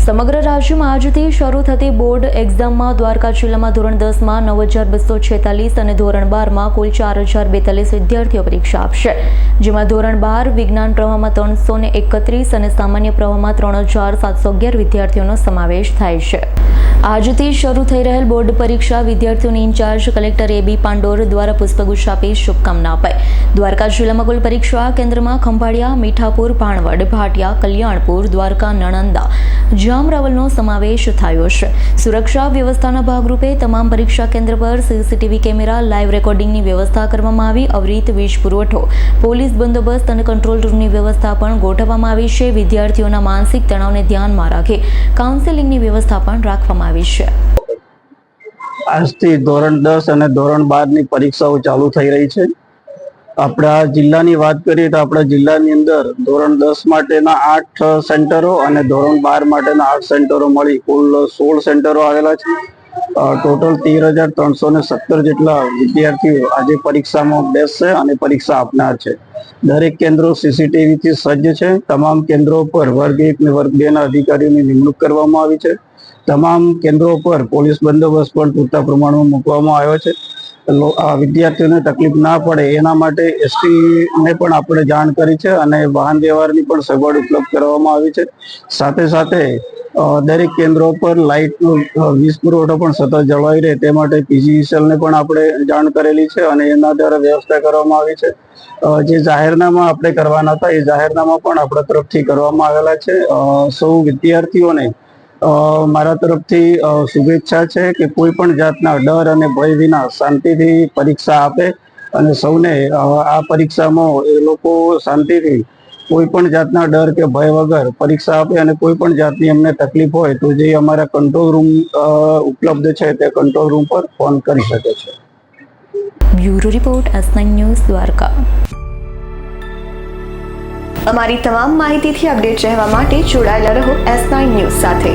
સમગ્ર રાજ્યમાં આજથી શરૂ થતી બોર્ડ એક્ઝામમાં દ્વારકા જિલ્લામાં ધોરણ 10માં 9,246 અને ધોરણ 12માં કુલ 4,042 વિદ્યાર્થીઓ પરીક્ષા આપશે, જેમાં ધોરણ 12 વિજ્ઞાન પ્રવાહમાં 331 અને સામાન્ય પ્રવાહમાં 3,711 વિદ્યાર્થીઓનો સમાવેશ થાય છે. આજથી શરૂ થઈ રહેલ બોર્ડ પરીક્ષા વિદ્યાર્થીઓની ઇન્ચાર્જ કલેક્ટર A.B. પાંડોર દ્વારા પુષ્પગુચ્છ આપી શુભકામના અપાઈ. દ્વારકા જિલ્લામાં કુલ પરીક્ષા કેન્દ્રમાં ખંભાળિયા, મીઠાપુર, ભાણવડ, ભાટિયા, કલ્યાણપુર, દ્વારકા, નણંદા, જામરાવલનો સમાવેશ થયો છે. સુરક્ષા વ્યવસ્થાના ભાગરૂપે તમામ પરીક્ષા કેન્દ્ર પર CCTV કેમેરા, લાઇવ રેકોર્ડિંગની વ્યવસ્થા કરવામાં આવી. અવિરત વીજ પુરવઠો, પોલીસ બંદોબસ્ત અને કંટ્રોલ રૂમની વ્યવસ્થા પણ ગોઠવવામાં આવી છે. વિદ્યાર્થીઓના માનસિક તણાવને ધ્યાનમાં રાખી કાઉન્સેલિંગની વ્યવસ્થા પણ રાખવામાં આવી છે. આજથી ધોરણ 10 અને ધોરણ 12ની પરીક્ષાઓ ચાલુ થઈ રહી છે. આપણા જિલ્લાની વાત કરીએ તો આપણા જિલ્લાની અંદર ધોરણ 10 માટેના 8 સેન્ટરો અને ધોરણ 12 માટેના 8 સેન્ટરો મળી કુલ 16 સેન્ટરો આવેલા છે. ટોટલ 13,317 જેટલા વિદ્યાર્થીઓ આજે પરીક્ષામાં બેસશે અને પરીક્ષા આપનાર છે. દરેક કેન્દ્રો CCTV થી સજ્જ છે. તમામ કેન્દ્રો પર વર્ગ 1 અને વર્ગ 2 ના અધિકારીઓની નિમણૂક કરવામાં આવી છે. તમામ કેન્દ્રો પર પોલીસ બંદોબસ્ત પણ પૂરતા પ્રમાણમાં મૂકવામાં આવ્યો છે. વિદ્યાર્થીઓને તકલીફ ના પડે એના માટે ST ને પણ આપણે જાણ કરી છે અને વાહન વ્યવહારની પણ સગવડ ઉપલબ્ધ કરવામાં આવી છે. સાથે સાથે દરેક કેન્દ્રો પર લાઇટનો વીજ પુરવઠો પણ સતત જળવાઈ રહે તે માટે PGVCL ને પણ આપણે જાણ કરેલી છે અને એના દ્વારા વ્યવસ્થા કરવામાં આવી છે. જે જાહેરનામા આપણે કરવાના હતા એ જાહેરનામા પણ આપણા તરફથી કરવામાં આવેલા છે. સૌ વિદ્યાર્થીઓને મારા તરફથી શુભેચ્છા છે કે કોઈ પણ જાતના ડર અને ભય વિના શાંતિથી પરીક્ષા આપે અને સૌને આ પરીક્ષામાં એ લોકો શાંતિથી કોઈ પણ જાતના ડર કે ભય વગર પરીક્ષા આપે અને કોઈ પણ જાતની એમને તકલીફ હોય તો જે અમારા કંટ્રોલ રૂમ ઉપલબ્ધ છે તે કંટ્રોલ રૂમ પર ફોન કરી શકે છે. Bureau report S9 news Dwarka. અમારી તમામ માહિતીથી અપડેટ રહેવા માટે જોડાયેલા રહો S9 ન્યૂઝ સાથે.